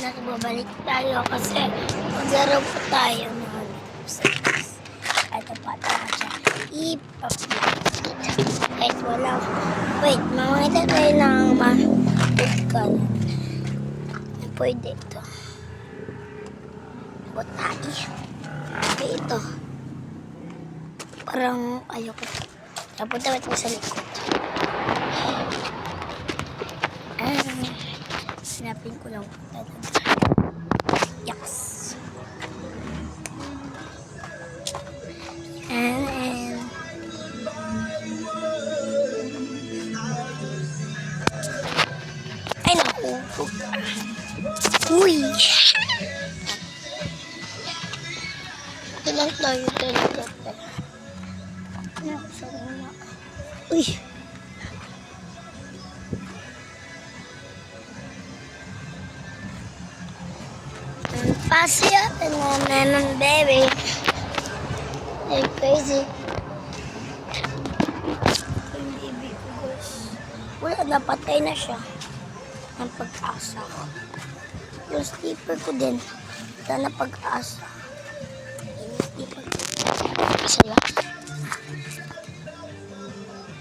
nagbabalik tayo kasi maglaro po tayo ng ito pa tayo siya ipapilapit kahit wala wait mamangita tayo ng ma-food pwede ito butay okay ito parang ayoko tapos dapat mo sa likod sinapin ko lang yes and ay naku uy ito lang tayo talaga uy Pasya and baby. They're crazy. Yung baby ko guys. Wala, napatay na siya. Ang pag-asa ko. Yung sleeper ko din. Wala na pag-asa. Yung sleeper ko. Sila.